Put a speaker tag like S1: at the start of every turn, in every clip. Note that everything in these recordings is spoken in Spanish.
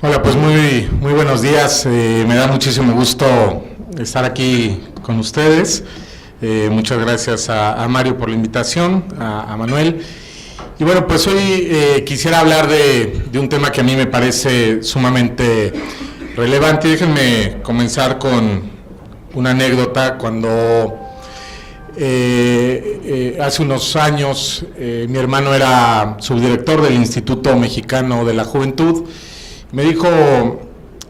S1: Hola, pues muy buenos días. Me da muchísimo gusto estar aquí con ustedes. Muchas gracias a Mario por la invitación, a Manuel. Y bueno, pues hoy quisiera hablar de un tema que a mí me parece sumamente relevante. Déjenme comenzar con una anécdota. Cuando hace unos años mi hermano era subdirector del Instituto Mexicano de la Juventud. Me dijo,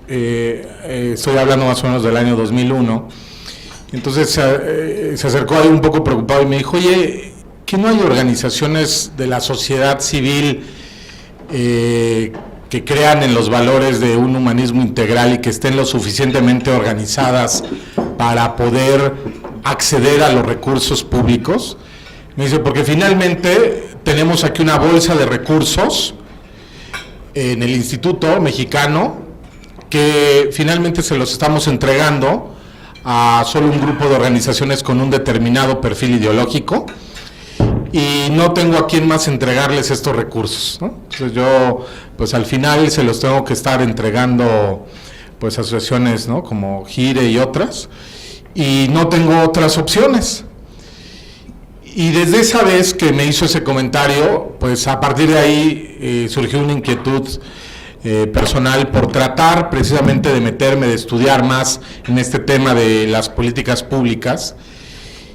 S1: estoy hablando más o menos del año 2001, entonces se acercó ahí un poco preocupado y me dijo, oye, ¿que no hay organizaciones de la sociedad civil que crean en los valores de un humanismo integral y que estén lo suficientemente organizadas para poder acceder a los recursos públicos? Me dice, porque finalmente tenemos aquí una bolsa de recursos en el Instituto Mexicano que finalmente se los estamos entregando a solo un grupo de organizaciones con un determinado perfil ideológico y no tengo a quién más entregarles estos recursos, ¿no? Entonces yo pues al final se los tengo que estar entregando pues a asociaciones, ¿no?, como GIRE y otras, y no tengo otras opciones. Y desde esa vez que me hizo ese comentario, pues a partir de ahí surgió una inquietud personal por tratar precisamente de meterme, de estudiar más en este tema de las políticas públicas.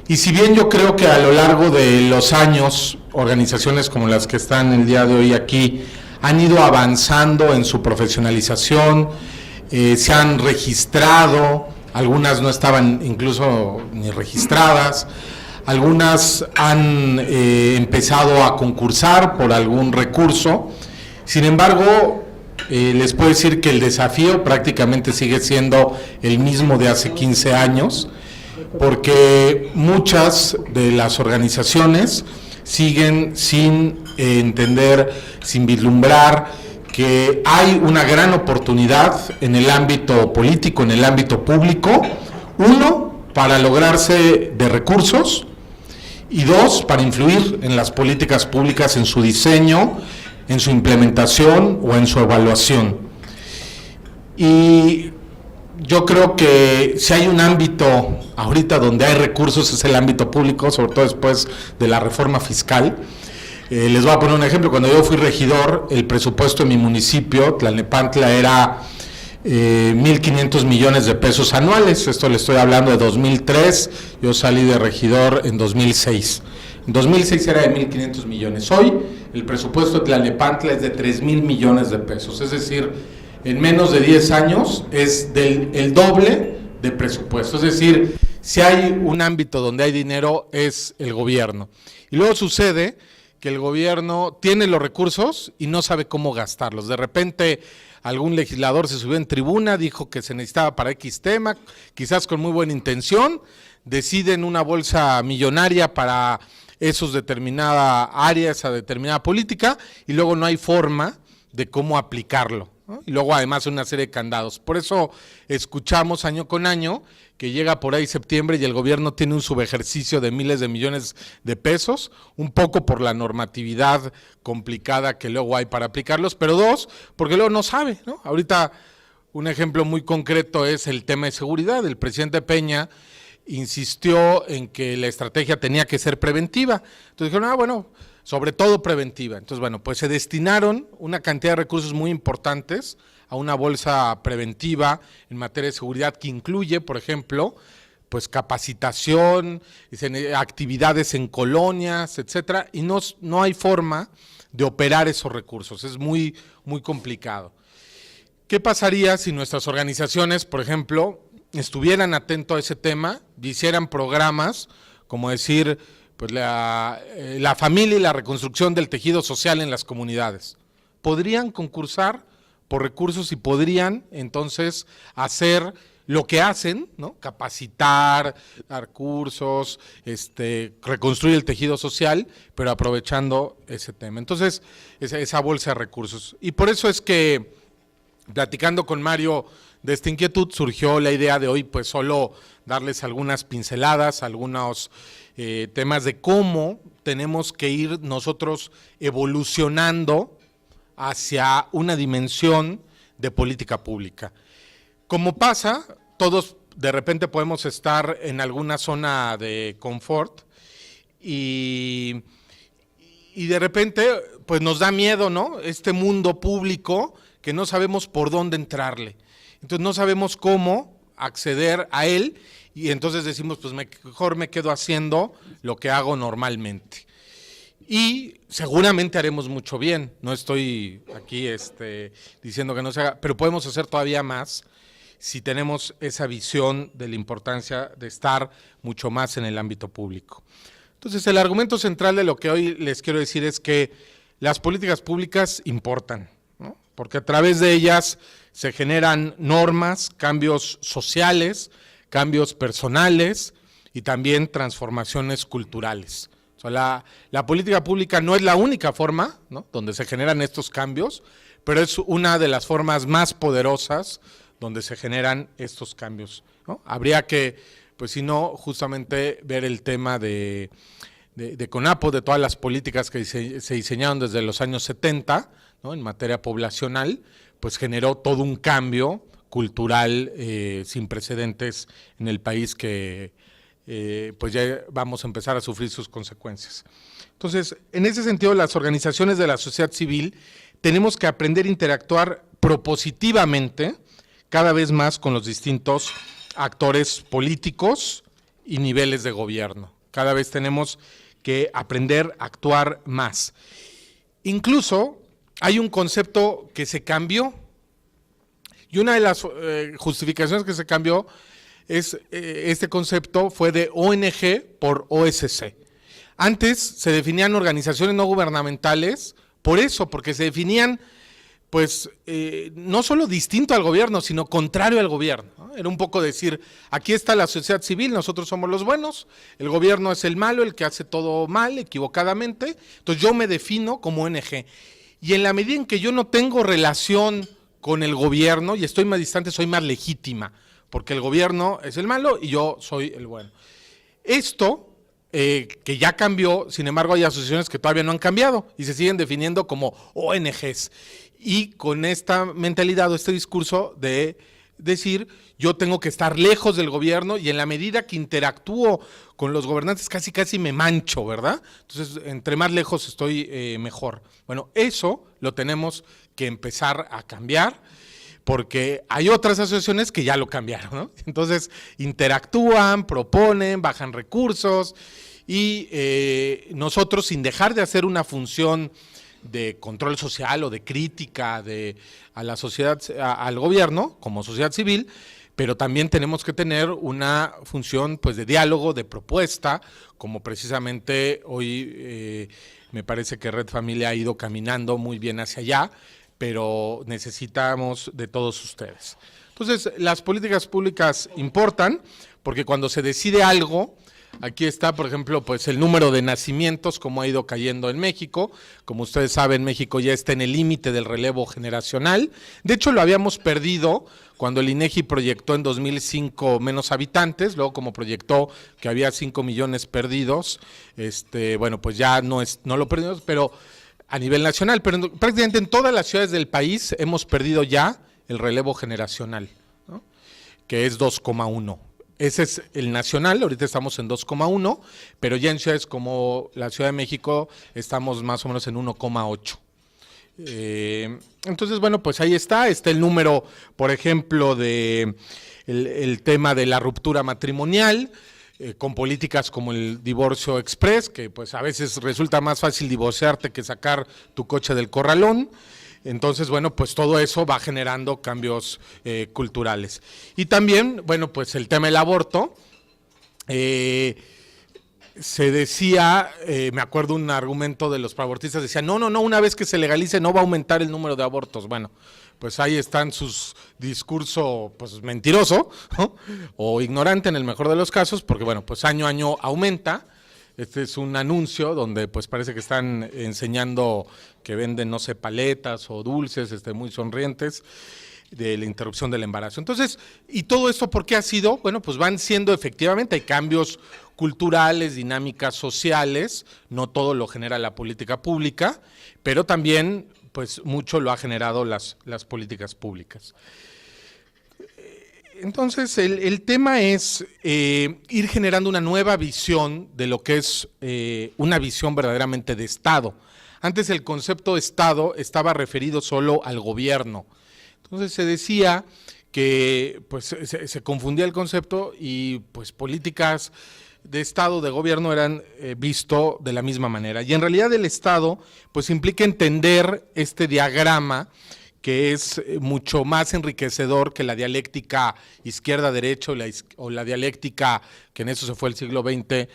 S1: Y si bien yo creo que a lo largo de los años, organizaciones como las que están el día de hoy aquí han ido avanzando en su profesionalización, se han registrado, algunas no estaban incluso ni registradas, algunas han empezado a concursar por algún recurso. Sin embargo, les puedo decir que el desafío prácticamente sigue siendo el mismo de hace 15 años, porque muchas de las organizaciones siguen sin entender, sin vislumbrar que hay una gran oportunidad en el ámbito político, en el ámbito público, uno, para lograrse de recursos, y dos, para influir en las políticas públicas, en su diseño, en su implementación o en su evaluación. Y yo creo que si hay un ámbito ahorita donde hay recursos es el ámbito público, sobre todo después de la reforma fiscal. Les voy a poner un ejemplo. Cuando yo fui regidor, el presupuesto de mi municipio, Tlalnepantla, era 1,500 millones de pesos anuales. Esto le estoy hablando de 2003, yo salí de regidor en 2006. En 2006 era de 1,500 millones. Hoy el presupuesto de Tlalnepantla es de 3,000 millones de pesos, es decir, en menos de 10 años es el doble de presupuesto. Es decir, si hay un ámbito donde hay dinero es el gobierno. Y luego sucede que el gobierno tiene los recursos y no sabe cómo gastarlos. De repente algún legislador se subió en tribuna, dijo que se necesitaba para X tema, quizás con muy buena intención, deciden una bolsa millonaria para esos determinada área, esa determinada política, y luego no hay forma de cómo aplicarlo, ¿no? Y luego además una serie de candados. Por eso escuchamos año con año que llega por ahí septiembre y el gobierno tiene un subejercicio de miles de millones de pesos, un poco por la normatividad complicada que luego hay para aplicarlos, pero dos, porque luego no sabe, ¿no? Ahorita un ejemplo muy concreto es el tema de seguridad. El presidente Peña insistió en que la estrategia tenía que ser preventiva. Entonces dijeron, bueno, sobre todo preventiva. Entonces, bueno, pues se destinaron una cantidad de recursos muy importantes a una bolsa preventiva en materia de seguridad que incluye, por ejemplo, pues capacitación, actividades en colonias, etcétera, y no hay forma de operar esos recursos, es muy complicado. ¿Qué pasaría si nuestras organizaciones, por ejemplo, estuvieran atentos a ese tema, hicieran programas, como decir, pues la familia y la reconstrucción del tejido social en las comunidades? Podrían concursar por recursos y podrían entonces hacer lo que hacen, ¿no? Capacitar, dar cursos, reconstruir el tejido social, pero aprovechando ese tema. Entonces, esa bolsa de recursos. Y por eso es que, platicando con Mario de esta inquietud, surgió la idea de hoy, pues solo darles algunas pinceladas, algunos temas de cómo tenemos que ir nosotros evolucionando hacia una dimensión de política pública. Como pasa, todos de repente podemos estar en alguna zona de confort y de repente pues nos da miedo, ¿no? Este mundo público que no sabemos por dónde entrarle. Entonces no sabemos cómo acceder a él y entonces decimos, pues mejor me quedo haciendo lo que hago normalmente. Y seguramente haremos mucho bien, no estoy aquí diciendo que no se haga, pero podemos hacer todavía más si tenemos esa visión de la importancia de estar mucho más en el ámbito público. Entonces, el argumento central de lo que hoy les quiero decir es que las políticas públicas importan, ¿no? Porque a través de ellas se generan normas, cambios sociales, cambios personales y también transformaciones culturales. O sea, la política pública no es la única forma, ¿no?, donde se generan estos cambios, pero es una de las formas más poderosas donde se generan estos cambios, ¿no? Habría que, pues si no, justamente ver el tema de CONAPO, de todas las políticas que se diseñaron desde los años 70, ¿no?, en materia poblacional, pues generó todo un cambio cultural sin precedentes en el país que pues ya vamos a empezar a sufrir sus consecuencias. Entonces, en ese sentido, las organizaciones de la sociedad civil tenemos que aprender a interactuar propositivamente cada vez más con los distintos actores políticos y niveles de gobierno. Cada vez tenemos que aprender a actuar más. Incluso hay un concepto que se cambió y una de las justificaciones que se cambió es este concepto fue de ONG por OSC. Antes se definían organizaciones no gubernamentales por eso, porque se definían pues no solo distinto al gobierno, sino contrario al gobierno, ¿no? Era un poco decir, aquí está la sociedad civil, nosotros somos los buenos, el gobierno es el malo, el que hace todo mal, equivocadamente, entonces yo me defino como ONG. Y en la medida en que yo no tengo relación con el gobierno y estoy más distante, soy más legítima, porque el gobierno es el malo y yo soy el bueno. Esto que ya cambió, sin embargo hay asociaciones que todavía no han cambiado y se siguen definiendo como ONGs. Y con esta mentalidad o este discurso de decir, yo tengo que estar lejos del gobierno y en la medida que interactúo con los gobernantes casi me mancho, ¿verdad? Entonces, entre más lejos estoy mejor. Bueno, eso lo tenemos que empezar a cambiar porque hay otras asociaciones que ya lo cambiaron, ¿no? Entonces, interactúan, proponen, bajan recursos y nosotros, sin dejar de hacer una función de control social o de crítica a la sociedad, al gobierno como sociedad civil, pero también tenemos que tener una función pues de diálogo, de propuesta, como precisamente hoy me parece que Red Familia ha ido caminando muy bien hacia allá, pero necesitamos de todos ustedes. Entonces, las políticas públicas importan porque cuando se decide algo, aquí está, por ejemplo, pues el número de nacimientos, cómo ha ido cayendo en México. Como ustedes saben, México ya está en el límite del relevo generacional. De hecho, lo habíamos perdido cuando el INEGI proyectó en 2005 menos habitantes, luego como proyectó que había 5 millones perdidos, bueno, pues ya no lo perdimos, pero a nivel nacional, pero prácticamente en todas las ciudades del país hemos perdido ya el relevo generacional, ¿no?, que es 2,1. Ese es el nacional, ahorita estamos en 2,1, pero ya en ciudades como la Ciudad de México estamos más o menos en 1,8. Entonces, bueno, pues ahí está el número, por ejemplo, de el tema de la ruptura matrimonial, con políticas como el divorcio express, que pues a veces resulta más fácil divorciarte que sacar tu coche del corralón. Entonces, bueno, pues todo eso va generando cambios culturales. Y también, bueno, pues el tema del aborto, se decía, me acuerdo un argumento de los proabortistas, decía, no, una vez que se legalice no va a aumentar el número de abortos. Bueno, pues ahí están sus discurso pues mentiroso, ¿no?, o ignorante en el mejor de los casos, porque bueno, pues año a año aumenta. Este es un anuncio donde pues parece que están enseñando que venden, no sé, paletas o dulces muy sonrientes de la interrupción del embarazo. Entonces, ¿y todo esto por qué ha sido? Bueno, pues van siendo efectivamente, hay cambios culturales, dinámicas sociales, no todo lo genera la política pública, pero también pues mucho lo ha generado las políticas públicas. Entonces, el tema es ir generando una nueva visión de lo que es una visión verdaderamente de Estado. Antes el concepto de Estado estaba referido solo al gobierno. Entonces se decía que pues, se confundía el concepto y pues políticas de Estado, de gobierno eran visto de la misma manera. Y en realidad el Estado pues implica entender este diagrama que es mucho más enriquecedor que la dialéctica izquierda-derecha o la dialéctica, que en eso se fue el siglo XX,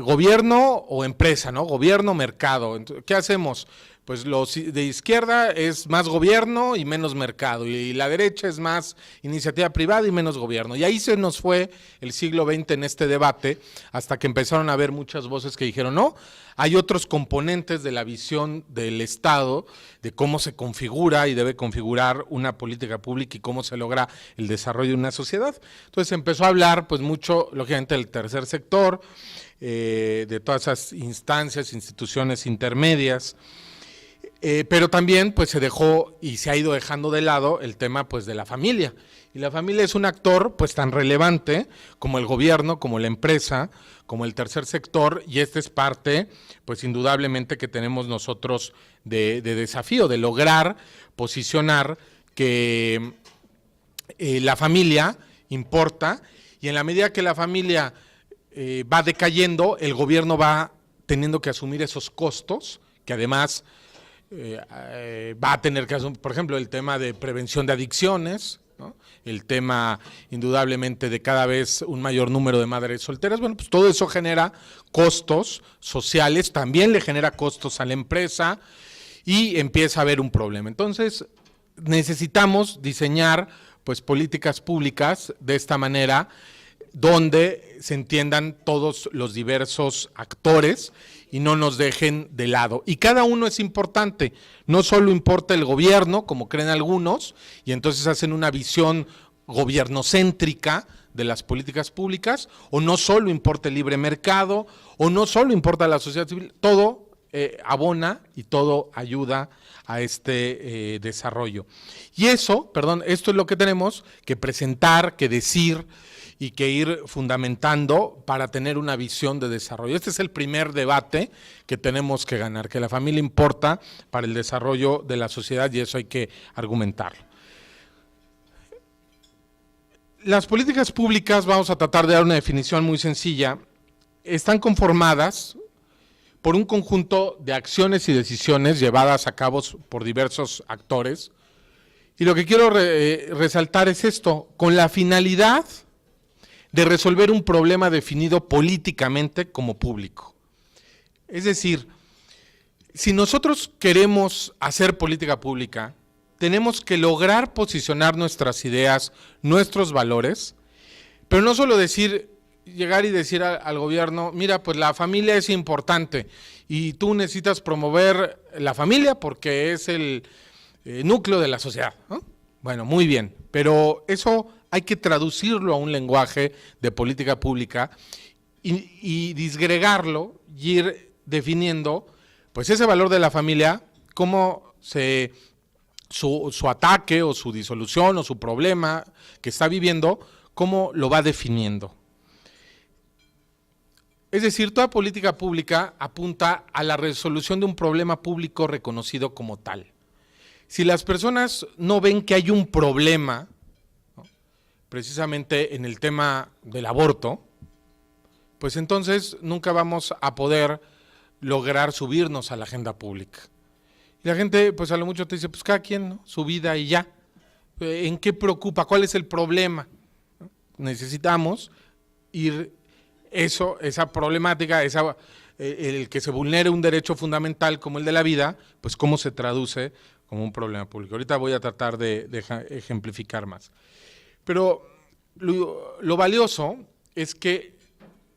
S1: gobierno o empresa, ¿no? Gobierno, mercado. Entonces, ¿qué hacemos? Pues los de izquierda es más gobierno y menos mercado, y la derecha es más iniciativa privada y menos gobierno. Y ahí se nos fue el siglo XX en este debate, hasta que empezaron a haber muchas voces que dijeron, no, hay otros componentes de la visión del Estado, de cómo se configura y debe configurar una política pública y cómo se logra el desarrollo de una sociedad. Entonces se empezó a hablar pues mucho, lógicamente, del tercer sector, de todas esas instancias, instituciones intermedias, pero también pues se dejó y se ha ido dejando de lado el tema pues de la familia. Y la familia es un actor pues tan relevante como el gobierno, como la empresa, como el tercer sector, y esta es parte pues indudablemente que tenemos nosotros de desafío, de lograr posicionar que la familia importa, y en la medida que la familia va decayendo, el gobierno va teniendo que asumir esos costos, que además va a tener que asumir, por ejemplo, el tema de prevención de adicciones, ¿no? El tema indudablemente de cada vez un mayor número de madres solteras. Bueno, pues todo eso genera costos sociales, también le genera costos a la empresa y empieza a haber un problema. Entonces necesitamos diseñar pues políticas públicas de esta manera, donde se entiendan todos los diversos actores y no nos dejen de lado. Y cada uno es importante, no solo importa el gobierno, como creen algunos, y entonces hacen una visión gobiernocéntrica de las políticas públicas, o no solo importa el libre mercado, o no solo importa la sociedad civil, todo abona y todo ayuda a este desarrollo. Y eso, esto es lo que tenemos que presentar, que decir y que ir fundamentando para tener una visión de desarrollo. Este es el primer debate que tenemos que ganar, que la familia importa para el desarrollo de la sociedad, y eso hay que argumentarlo. Las políticas públicas, vamos a tratar de dar una definición muy sencilla, están conformadas por un conjunto de acciones y decisiones llevadas a cabo por diversos actores, y lo que quiero resaltar es esto, con la finalidad de resolver un problema definido políticamente como público. Es decir, si nosotros queremos hacer política pública, tenemos que lograr posicionar nuestras ideas, nuestros valores, pero no solo llegar y decir al gobierno, mira, pues la familia es importante y tú necesitas promover la familia porque es el núcleo de la sociedad, ¿no? Bueno, muy bien, pero eso hay que traducirlo a un lenguaje de política pública y disgregarlo y ir definiendo pues ese valor de la familia, cómo su ataque o su disolución o su problema que está viviendo, cómo lo va definiendo. Es decir, toda política pública apunta a la resolución de un problema público reconocido como tal. Si las personas no ven que hay un problema, ¿no?, precisamente en el tema del aborto, pues entonces nunca vamos a poder lograr subirnos a la agenda pública. Y la gente, pues a lo mucho te dice, pues cada quien, ¿no?, su vida y ya. ¿En qué preocupa? ¿Cuál es el problema? ¿No? Necesitamos ir esa problemática, el que se vulnere un derecho fundamental como el de la vida, pues cómo se traduce como un problema público. Ahorita voy a tratar de ejemplificar más. Pero lo valioso es que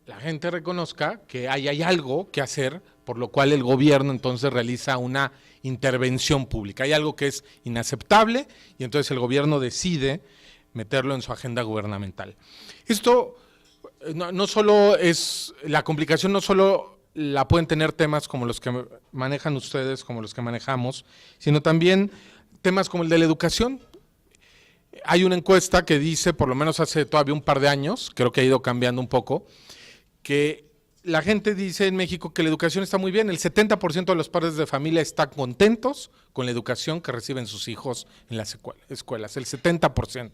S1: la gente reconozca que hay algo que hacer, por lo cual el gobierno entonces realiza una intervención pública. Hay algo que es inaceptable y entonces el gobierno decide meterlo en su agenda gubernamental. Esto no solo es, la complicación no solo la pueden tener temas como los que manejan ustedes, como los que manejamos, sino también temas como el de la educación. Hay una encuesta que dice, por lo menos hace todavía un par de años, creo que ha ido cambiando un poco, que la gente dice en México que la educación está muy bien. El 70% de los padres de familia están contentos con la educación que reciben sus hijos en las escuelas, el 70%.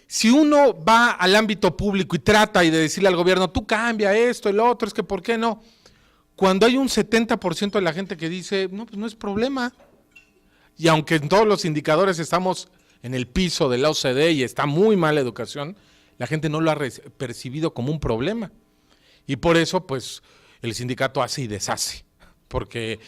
S1: Si uno va al ámbito público y trata de decirle al gobierno, tú cambia esto, el otro, es que ¿por qué no? Cuando hay un 70% de la gente que dice, no, pues no es problema. Y aunque en todos los indicadores estamos en el piso de la OCDE y está muy mal la educación, la gente no lo ha percibido como un problema. Y por eso, pues, el sindicato hace y deshace, porque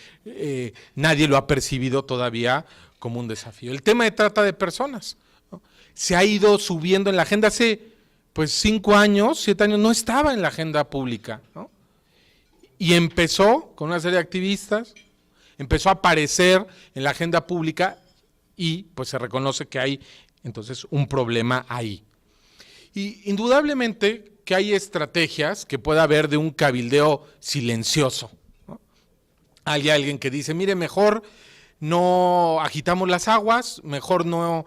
S1: nadie lo ha percibido todavía como un desafío. El tema de trata de personas, ¿no? Se ha ido subiendo en la agenda. Hace, pues, 5 años, 7 años, no estaba en la agenda pública, ¿no? Y empezó con una serie de activistas, empezó a aparecer en la agenda pública y, pues, se reconoce que hay, entonces, un problema ahí. Y indudablemente que hay estrategias que pueda haber de un cabildeo silencioso, ¿no? Hay alguien que dice, mire, mejor no agitamos las aguas, mejor no,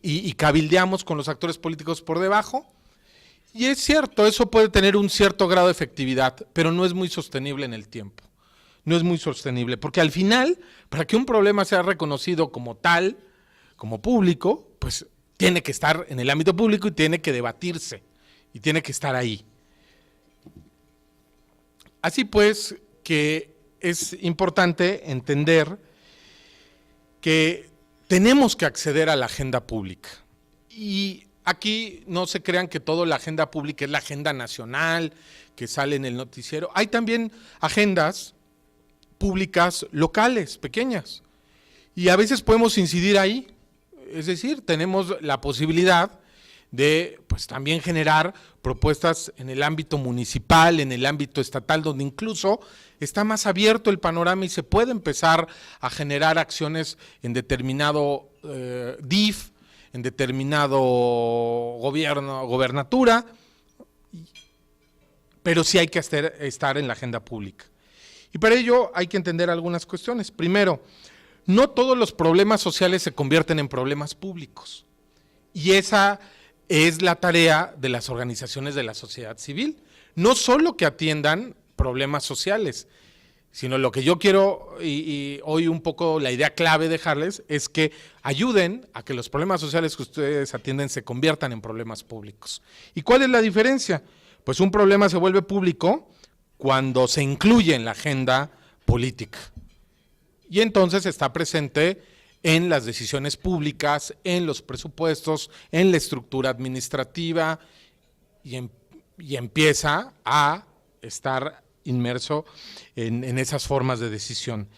S1: y cabildeamos con los actores políticos por debajo. Y es cierto, eso puede tener un cierto grado de efectividad, pero no es muy sostenible en el tiempo. No es muy sostenible, porque al final, para que un problema sea reconocido como tal, como público, pues tiene que estar en el ámbito público y tiene que debatirse y tiene que estar ahí. Así pues, que es importante entender que tenemos que acceder a la agenda pública. Y aquí no se crean que toda la agenda pública es la agenda nacional que sale en el noticiero. Hay también agendas públicas locales, pequeñas, y a veces podemos incidir ahí. Es decir, tenemos la posibilidad de, pues, también generar propuestas en el ámbito municipal, en el ámbito estatal, donde incluso está más abierto el panorama y se puede empezar a generar acciones en determinado DIF, en determinado gobernatura, pero sí hay que estar en la agenda pública. Y para ello hay que entender algunas cuestiones. Primero, no todos los problemas sociales se convierten en problemas públicos. Y esa es la tarea de las organizaciones de la sociedad civil. No solo que atiendan problemas sociales, sino lo que yo quiero, y hoy un poco la idea clave dejarles, es que ayuden a que los problemas sociales que ustedes atienden se conviertan en problemas públicos. ¿Y cuál es la diferencia? Pues un problema se vuelve público cuando se incluye en la agenda política. Y entonces está presente en las decisiones públicas, en los presupuestos, en la estructura administrativa y empieza a estar inmerso en esas formas de decisión.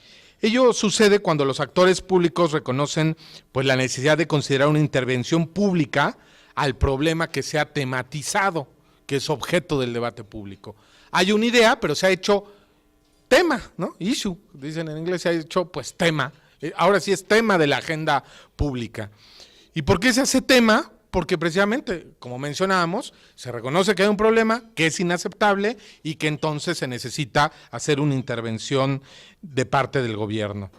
S1: Ello sucede cuando los actores públicos reconocen, pues, la necesidad de considerar una intervención pública al problema que se ha tematizado, que es objeto del debate público. Hay una idea, pero se ha hecho tema, ¿no? Issue, dicen en inglés, se ha hecho, pues, tema. Ahora sí es tema de la agenda pública. ¿Y por qué se hace tema? Porque precisamente, como mencionábamos, se reconoce que hay un problema, que es inaceptable y que entonces se necesita hacer una intervención de parte del gobierno.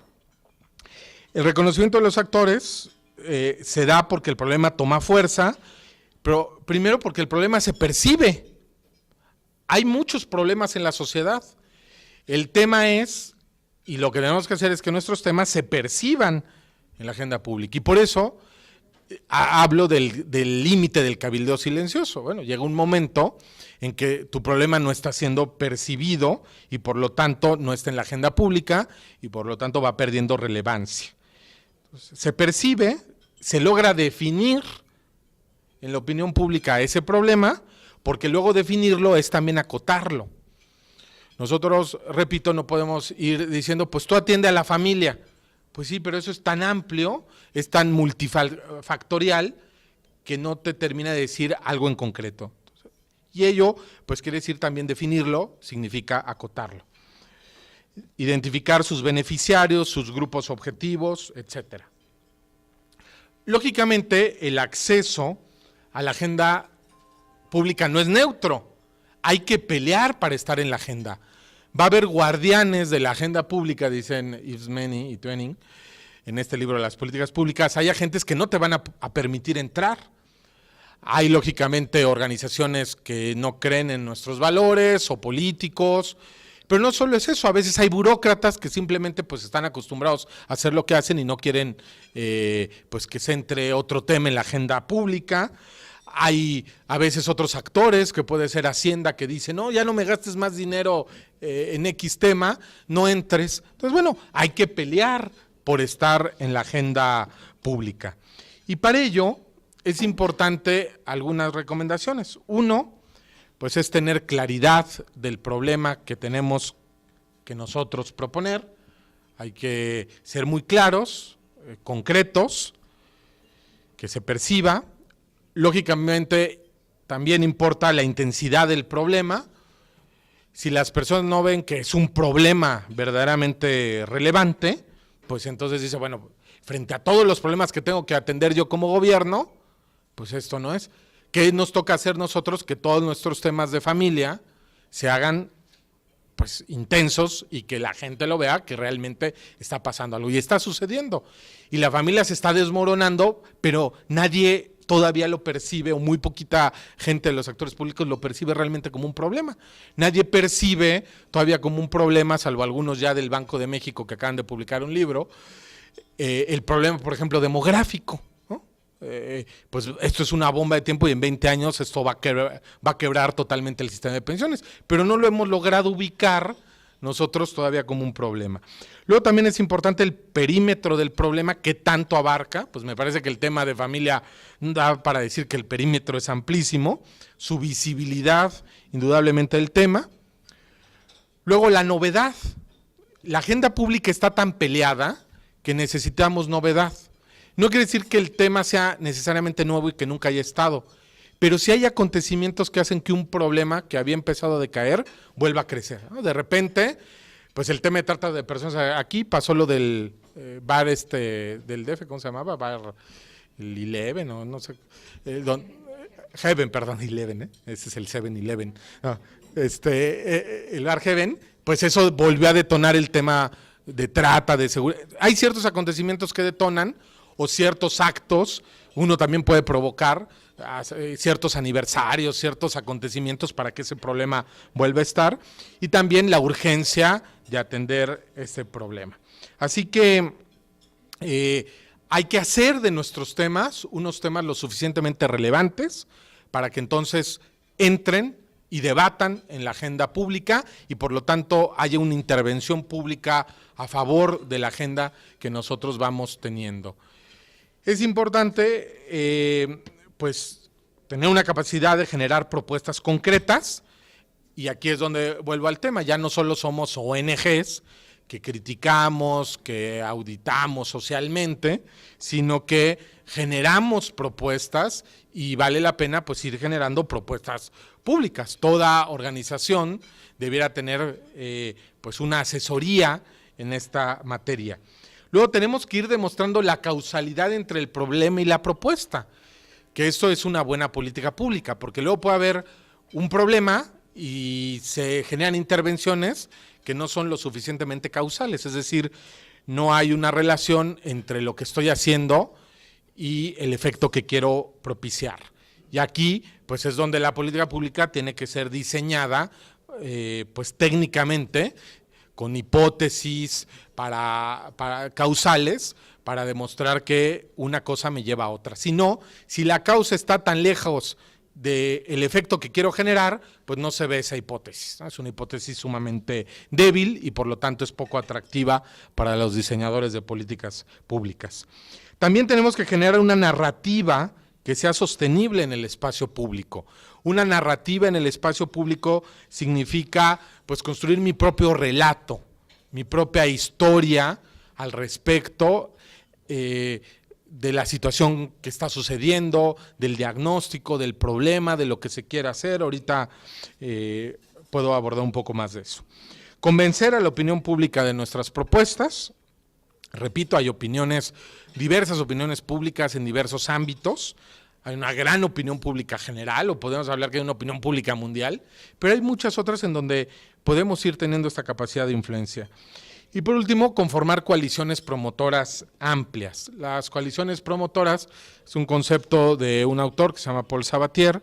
S1: El reconocimiento de los actores se da porque el problema toma fuerza, pero primero porque el problema se percibe. Hay muchos problemas en la sociedad. El tema es, y lo que tenemos que hacer es que nuestros temas se perciban en la agenda pública. Y por eso hablo del límite del cabildeo silencioso. Bueno, llega un momento en que tu problema no está siendo percibido y por lo tanto no está en la agenda pública y por lo tanto va perdiendo relevancia. Entonces, se percibe, se logra definir en la opinión pública ese problema, porque luego definirlo es también acotarlo. Nosotros, repito, no podemos ir diciendo, pues tú atiende a la familia. Pues sí, pero eso es tan amplio, es tan multifactorial, que no te termina de decir algo en concreto. Y ello, pues quiere decir también definirlo, significa acotarlo. Identificar sus beneficiarios, sus grupos objetivos, etcétera. Lógicamente, el acceso a la agenda pública no es neutro. Hay que pelear para estar en la agenda. Va a haber guardianes de la agenda pública, dicen Yves Meny y Twining, en este libro de las políticas públicas. Hay agentes que no te van a permitir entrar. Hay, lógicamente, organizaciones que no creen en nuestros valores o políticos, pero no solo es eso, a veces hay burócratas que simplemente pues están acostumbrados a hacer lo que hacen y no quieren pues que se entre otro tema en la agenda pública. Hay a veces otros actores, que puede ser Hacienda, que dice, no, ya no me gastes más dinero en X tema, no entres. Entonces, bueno, hay que pelear por estar en la agenda pública. Y para ello es importante algunas recomendaciones. Uno, pues es tener claridad del problema que tenemos que nosotros proponer. Hay que ser muy claros, concretos, que se perciba. Lógicamente, también importa la intensidad del problema. Si las personas no ven que es un problema verdaderamente relevante, pues entonces dice, bueno, frente a todos los problemas que tengo que atender yo como gobierno, pues esto no es. ¿Qué nos toca hacer nosotros? Que todos nuestros temas de familia se hagan pues intensos y que la gente lo vea que realmente está pasando algo y está sucediendo. Y la familia se está desmoronando, pero nadie todavía lo percibe, o muy poquita gente de los actores públicos lo percibe realmente como un problema. Nadie percibe todavía como un problema, salvo algunos ya del Banco de México que acaban de publicar un libro, el problema, por ejemplo, demográfico. Pues esto es una bomba de tiempo y en 20 años esto va a quebrar totalmente el sistema de pensiones, pero no lo hemos logrado ubicar nosotros todavía como un problema. Luego también es importante el perímetro del problema, qué tanto abarca, pues me parece que el tema de familia da para decir que el perímetro es amplísimo, su visibilidad indudablemente del tema. Luego la novedad, la agenda pública está tan peleada que necesitamos novedad. No quiere decir que el tema sea necesariamente nuevo y que nunca haya estado, pero sí hay acontecimientos que hacen que un problema que había empezado a decaer vuelva a crecer, ¿no? De repente, pues el tema de trata de personas, aquí pasó lo del bar del DF, ¿cómo se llamaba? Bar el Eleven, o no sé, Heaven, perdón, Eleven, ese es el 7-Eleven. No, el bar Heaven, pues eso volvió a detonar el tema de trata, de seguridad. Hay ciertos acontecimientos que detonan, o ciertos actos, uno también puede provocar ciertos aniversarios, ciertos acontecimientos para que ese problema vuelva a estar, y también la urgencia de atender este problema. Así que hay que hacer de nuestros temas unos temas lo suficientemente relevantes para que entonces entren y debatan en la agenda pública y por lo tanto haya una intervención pública a favor de la agenda que nosotros vamos teniendo. Es importante, pues, tener una capacidad de generar propuestas concretas, y aquí es donde vuelvo al tema, ya no solo somos ONGs que criticamos, que auditamos socialmente, sino que generamos propuestas y vale la pena pues ir generando propuestas públicas. Toda organización debiera tener pues una asesoría en esta materia. Luego tenemos que ir demostrando la causalidad entre el problema y la propuesta, que esto es una buena política pública, porque luego puede haber un problema y se generan intervenciones que no son lo suficientemente causales, es decir, no hay una relación entre lo que estoy haciendo y el efecto que quiero propiciar. Y aquí, pues es donde la política pública tiene que ser diseñada, pues técnicamente, con hipótesis para causales, para demostrar que una cosa me lleva a otra. Si no, si la causa está tan lejos del efecto que quiero generar, pues no se ve esa hipótesis, ¿no? Es una hipótesis sumamente débil y por lo tanto es poco atractiva para los diseñadores de políticas públicas. También tenemos que generar una narrativa que sea sostenible en el espacio público. Una narrativa en el espacio público significa pues construir mi propio relato, mi propia historia al respecto de la situación que está sucediendo, del diagnóstico, del problema, de lo que se quiere hacer. Ahorita puedo abordar un poco más de eso. Convencer a la opinión pública de nuestras propuestas. Repito, hay diversas opiniones públicas en diversos ámbitos. Hay una gran opinión pública general, o podemos hablar que hay una opinión pública mundial, pero hay muchas otras en donde podemos ir teniendo esta capacidad de influencia. Y por último, conformar coaliciones promotoras amplias. Las coaliciones promotoras es un concepto de un autor que se llama Paul Sabatier,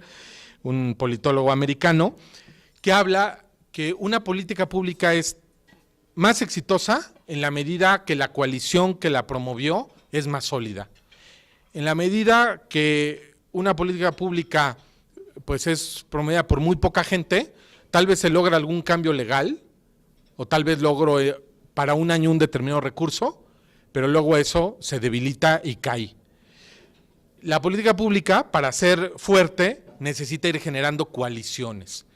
S1: un politólogo americano, que habla que una política pública es más exitosa en la medida que la coalición que la promovió es más sólida. En la medida que una política pública pues es promovida por muy poca gente, tal vez se logra algún cambio legal, o tal vez logro para un año un determinado recurso, pero luego eso se debilita y cae. La política pública, para ser fuerte, necesita ir generando coaliciones.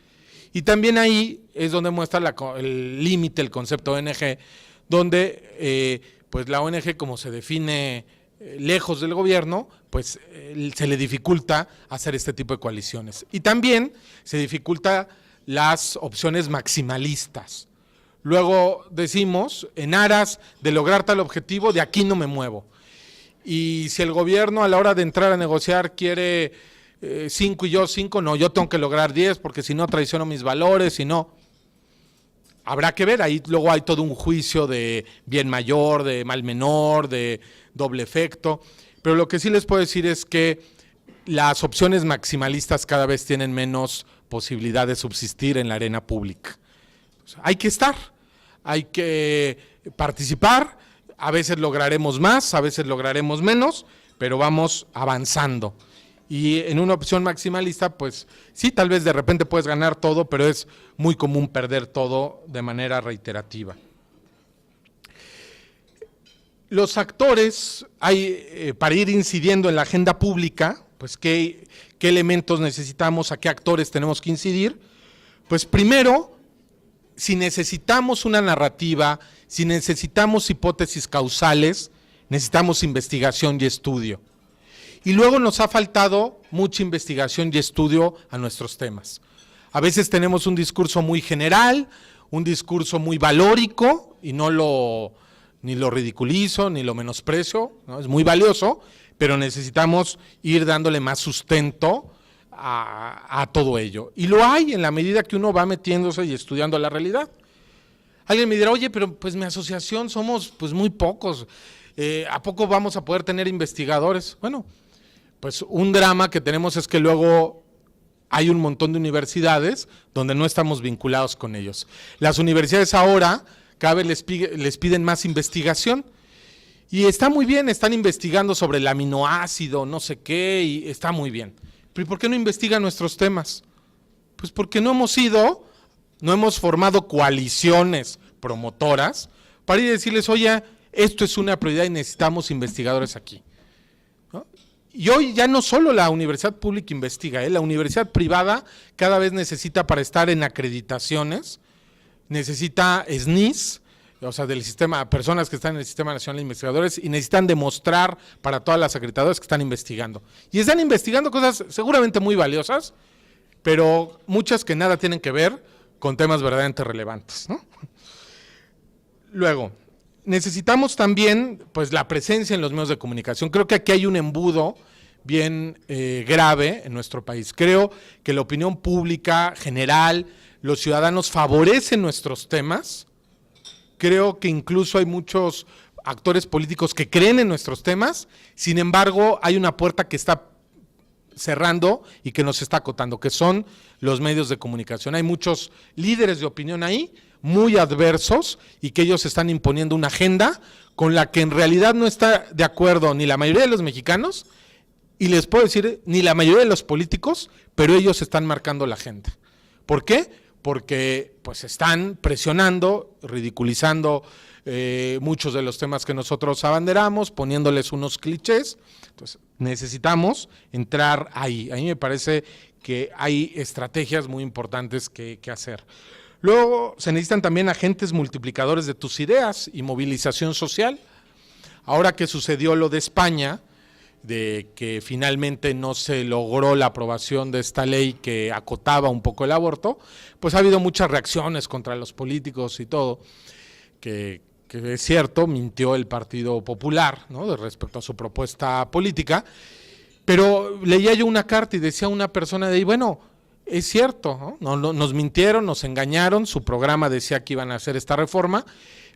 S1: Y también ahí es donde muestra el límite, el concepto ONG, donde pues la ONG, como se define lejos del gobierno, pues se le dificulta hacer este tipo de coaliciones. Y también se dificulta las opciones maximalistas. Luego decimos, en aras de lograr tal objetivo, de aquí no me muevo. Y si el gobierno a la hora de entrar a negociar quiere 5 y yo 5, no, yo tengo que lograr 10 porque si no traiciono mis valores, si no. Habrá que ver, ahí luego hay todo un juicio de bien mayor, de mal menor, de doble efecto, pero lo que sí les puedo decir es que las opciones maximalistas cada vez tienen menos posibilidad de subsistir en la arena pública. O sea, hay que estar, hay que participar, a veces lograremos más, a veces lograremos menos, pero vamos avanzando. Y en una opción maximalista, pues sí, tal vez de repente puedes ganar todo, pero es muy común perder todo de manera reiterativa. Los actores, para ir incidiendo en la agenda pública, pues ¿qué elementos necesitamos, a qué actores tenemos que incidir? Pues primero, si necesitamos una narrativa, si necesitamos hipótesis causales, necesitamos investigación y estudio. Y luego nos ha faltado mucha investigación y estudio a nuestros temas. A veces tenemos un discurso muy general, un discurso muy valórico, y ni lo ridiculizo, ni lo menosprecio, ¿no? Es muy valioso, pero necesitamos ir dándole más sustento a todo ello. Y lo hay en la medida que uno va metiéndose y estudiando la realidad. Alguien me dirá, oye, pero pues mi asociación somos pues muy pocos, ¿a poco vamos a poder tener investigadores? Bueno, pues un drama que tenemos es que luego hay un montón de universidades donde no estamos vinculados con ellos. Las universidades ahora cada vez les piden más investigación y está muy bien, están investigando sobre el aminoácido, no sé qué, y está muy bien. Pero ¿y por qué no investigan nuestros temas? Pues porque no hemos formado coaliciones promotoras para ir a decirles, oye, esto es una prioridad y necesitamos investigadores aquí. ¿No? Y hoy ya no solo la universidad pública investiga, la universidad privada cada vez necesita, para estar en acreditaciones, necesita SNIS, o sea, del sistema, personas que están en el Sistema Nacional de Investigadores, y necesitan demostrar para todas las acreditadoras que están investigando. Y están investigando cosas seguramente muy valiosas, pero muchas que nada tienen que ver con temas verdaderamente relevantes, ¿no? Luego, necesitamos también pues la presencia en los medios de comunicación. Creo que aquí hay un embudo bien grave en nuestro país. Creo que la opinión pública general, los ciudadanos favorecen nuestros temas. Creo que incluso hay muchos actores políticos que creen en nuestros temas, sin embargo hay una puerta que está cerrando y que nos está acotando, que son los medios de comunicación. Hay muchos líderes de opinión ahí, muy adversos, y que ellos están imponiendo una agenda con la que en realidad no está de acuerdo ni la mayoría de los mexicanos, y les puedo decir, ni la mayoría de los políticos, pero ellos están marcando la agenda. ¿Por qué? Porque pues están presionando, ridiculizando muchos de los temas que nosotros abanderamos, poniéndoles unos clichés. Entonces necesitamos entrar ahí. A mí me parece que hay estrategias muy importantes que hacer. Luego se necesitan también agentes multiplicadores de tus ideas y movilización social. Ahora que sucedió lo de España, de que finalmente no se logró la aprobación de esta ley que acotaba un poco el aborto, pues ha habido muchas reacciones contra los políticos y todo, que es cierto, mintió el Partido Popular, ¿no?, respecto a su propuesta política, pero leía yo una carta y decía una persona de ahí, bueno, es cierto, ¿no? Nos mintieron, nos engañaron, su programa decía que iban a hacer esta reforma,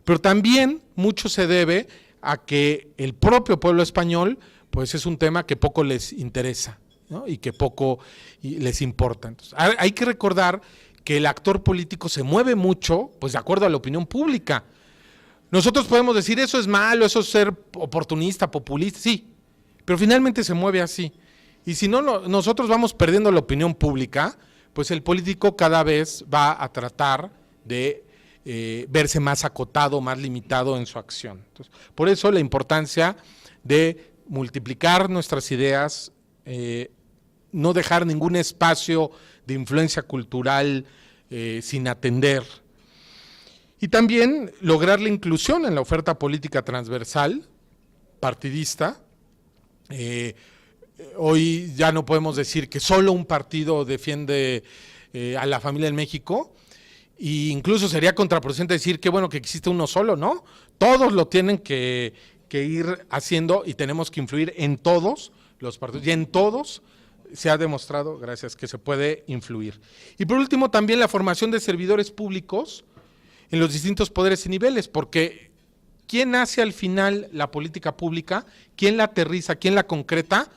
S1: pero también mucho se debe a que el propio pueblo español, pues es un tema que poco les interesa, ¿no? Y que poco les importa. Entonces, hay que recordar que el actor político se mueve mucho, pues de acuerdo a la opinión pública. Nosotros podemos decir, eso es malo, eso es ser oportunista, populista, sí, pero finalmente se mueve así. Y si no, nosotros vamos perdiendo la opinión pública, pues el político cada vez va a tratar de verse más acotado, más limitado en su acción. Entonces, por eso la importancia de multiplicar nuestras ideas, no dejar ningún espacio de influencia cultural sin atender. Y también lograr la inclusión en la oferta política transversal, partidista. Hoy ya no podemos decir que solo un partido defiende a la familia en México, e incluso sería contraproducente decir que bueno que existe uno solo, ¿no? Todos lo tienen que ir haciendo y tenemos que influir en todos los partidos, y en todos se ha demostrado, gracias, que se puede influir. Y por último, también la formación de servidores públicos en los distintos poderes y niveles, porque ¿quién hace al final la política pública? ¿Quién la aterriza? ¿Quién la concreta?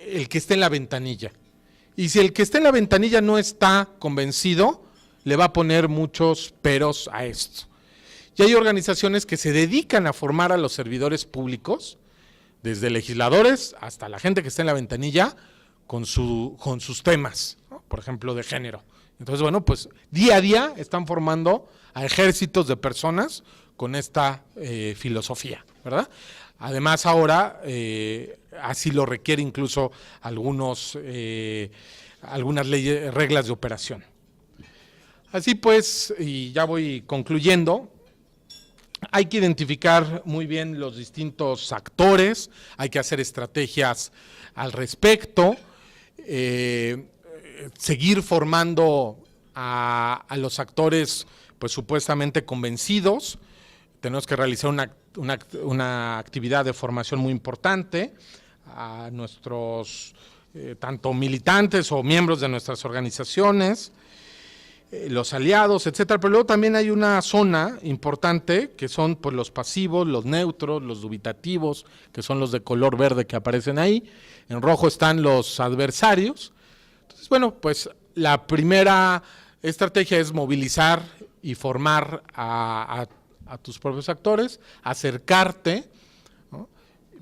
S1: El que esté en la ventanilla. Y si el que esté en la ventanilla no está convencido, le va a poner muchos peros a esto. Y hay organizaciones que se dedican a formar a los servidores públicos, desde legisladores hasta la gente que está en la ventanilla, con sus temas, ¿no? Por ejemplo, de género. Entonces, bueno, pues día a día están formando a ejércitos de personas con esta filosofía, ¿verdad? Además, ahora así lo requiere incluso algunas leyes, reglas de operación. Así pues, y ya voy concluyendo, hay que identificar muy bien los distintos actores, hay que hacer estrategias al respecto, seguir formando a los actores pues supuestamente convencidos. Tenemos que realizar una actividad de formación muy importante a nuestros tanto militantes o miembros de nuestras organizaciones, los aliados, etcétera. Pero luego también hay una zona importante que son pues los pasivos, los neutros, los dubitativos, que son los de color verde que aparecen ahí. En rojo están los adversarios. Entonces, bueno, pues la primera estrategia es movilizar y formar a tus propios actores, acercarte, ¿no?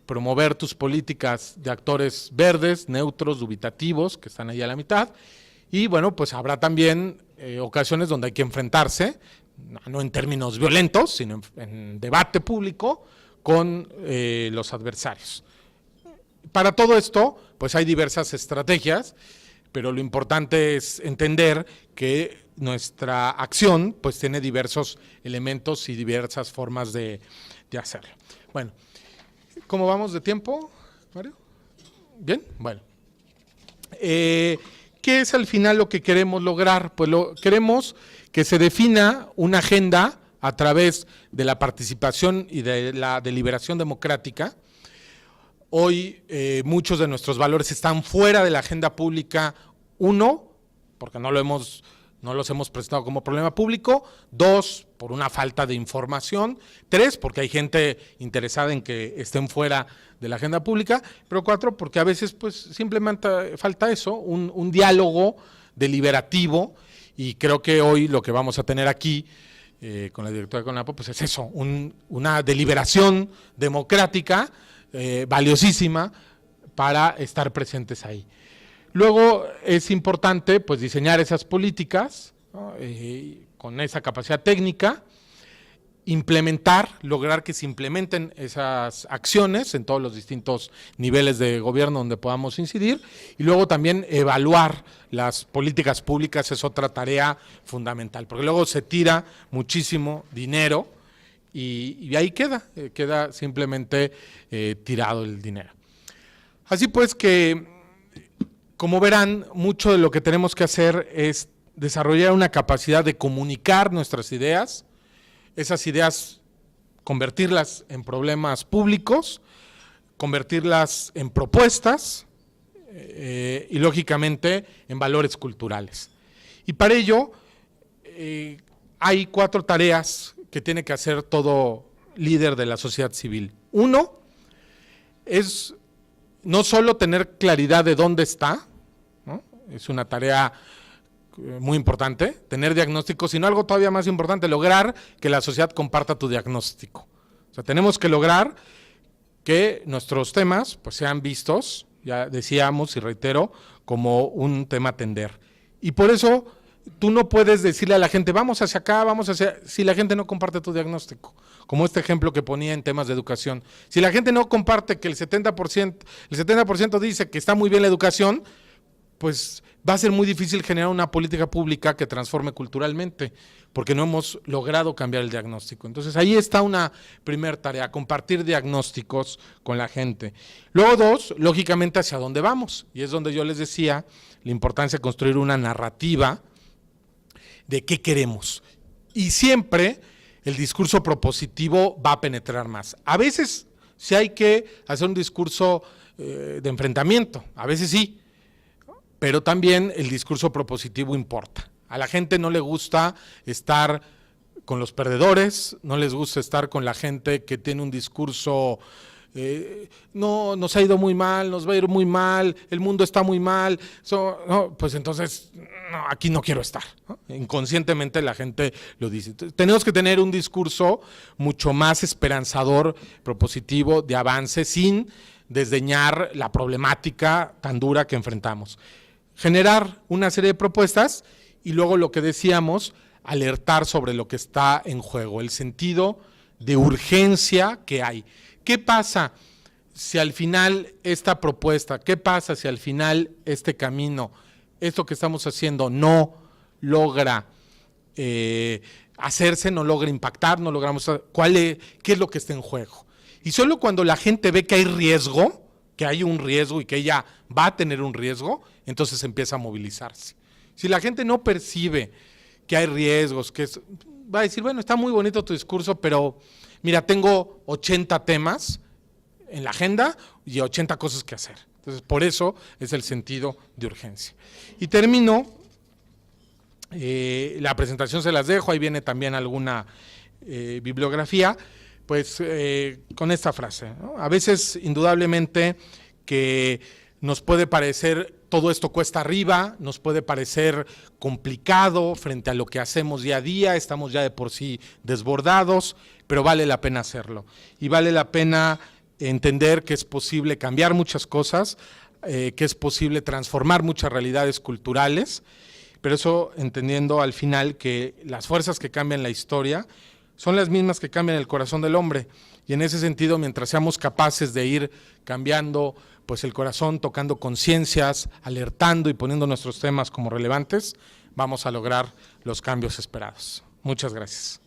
S1: Promover tus políticas de actores verdes, neutros, dubitativos, que están ahí a la mitad. Y bueno, pues habrá también ocasiones donde hay que enfrentarse, no en términos violentos, sino en debate público con los adversarios. Para todo esto, pues hay diversas estrategias, pero lo importante es entender que nuestra acción pues tiene diversos elementos y diversas formas de hacerlo. Bueno, ¿cómo vamos de tiempo, Mario? ¿Bien? Bueno. ¿Qué es al final lo que queremos lograr? Pues queremos que se defina una agenda a través de la participación y de la deliberación democrática. Hoy muchos de nuestros valores están fuera de la agenda pública. Uno, porque no los hemos presentado como problema público. Dos, por una falta de información. Tres, porque hay gente interesada en que estén fuera de la agenda pública. Pero cuatro, porque a veces pues simplemente falta eso, un diálogo deliberativo. Y creo que hoy lo que vamos a tener aquí con la directora de CONAPO pues es eso, una deliberación democrática valiosísima para estar presentes ahí. Luego es importante pues diseñar esas políticas, ¿no? Con esa capacidad técnica, lograr que se implementen esas acciones en todos los distintos niveles de gobierno donde podamos incidir, y luego también evaluar las políticas públicas es otra tarea fundamental, porque luego se tira muchísimo dinero y ahí queda simplemente tirado el dinero. Así pues que, como verán, mucho de lo que tenemos que hacer es desarrollar una capacidad de comunicar nuestras ideas, esas ideas convertirlas en problemas públicos, convertirlas en propuestas, y lógicamente en valores culturales. Y para ello hay 4 tareas que tiene que hacer todo líder de la sociedad civil. Uno es no solo tener claridad de dónde está, ¿no? Es una tarea muy importante, tener diagnóstico, sino algo todavía más importante, lograr que la sociedad comparta tu diagnóstico. O sea, tenemos que lograr que nuestros temas pues sean vistos, ya decíamos y reitero, como un tema a atender. Y por eso tú no puedes decirle a la gente, vamos hacia acá, vamos hacia... si la gente no comparte tu diagnóstico, como este ejemplo que ponía en temas de educación. Si la gente no comparte que el 70% dice que está muy bien la educación, pues va a ser muy difícil generar una política pública que transforme culturalmente, porque no hemos logrado cambiar el diagnóstico. Entonces ahí está una primera tarea, compartir diagnósticos con la gente. Luego 2, lógicamente hacia dónde vamos, y es donde yo les decía la importancia de construir una narrativa de qué queremos. Y siempre el discurso propositivo va a penetrar más. A veces sí hay que hacer un discurso de enfrentamiento, a veces sí, pero también el discurso propositivo importa. A la gente no le gusta estar con los perdedores, no les gusta estar con la gente que tiene un discurso, no, nos ha ido muy mal, nos va a ir muy mal, el mundo está muy mal, no, pues entonces no, aquí no quiero estar, ¿no? Inconscientemente la gente lo dice. Entonces, tenemos que tener un discurso mucho más esperanzador, propositivo, de avance, sin desdeñar la problemática tan dura que enfrentamos. Generar una serie de propuestas y luego lo que decíamos, alertar sobre lo que está en juego, el sentido de urgencia que hay. ¿Qué pasa si al final esta propuesta, qué pasa si al final este camino, esto que estamos haciendo no logra hacerse, no logra impactar, no logramos, qué es lo que está en juego? Y solo cuando la gente ve que hay riesgo, que hay un riesgo y que ella va a tener un riesgo, entonces empieza a movilizarse. Si la gente no percibe que hay riesgos, va a decir, bueno, está muy bonito tu discurso, pero mira, tengo 80 temas en la agenda y 80 cosas que hacer. Entonces, por eso es el sentido de urgencia. Y termino, la presentación se las dejo, ahí viene también alguna bibliografía, pues con esta frase, ¿no? A veces, indudablemente, que nos puede parecer todo esto cuesta arriba, nos puede parecer complicado frente a lo que hacemos día a día, estamos ya de por sí desbordados, pero vale la pena hacerlo. Y vale la pena entender que es posible cambiar muchas cosas, que es posible transformar muchas realidades culturales, pero eso entendiendo al final que las fuerzas que cambian la historia son las mismas que cambian el corazón del hombre. Y en ese sentido, mientras seamos capaces de ir cambiando pues el corazón, tocando conciencias, alertando y poniendo nuestros temas como relevantes, vamos a lograr los cambios esperados. Muchas gracias.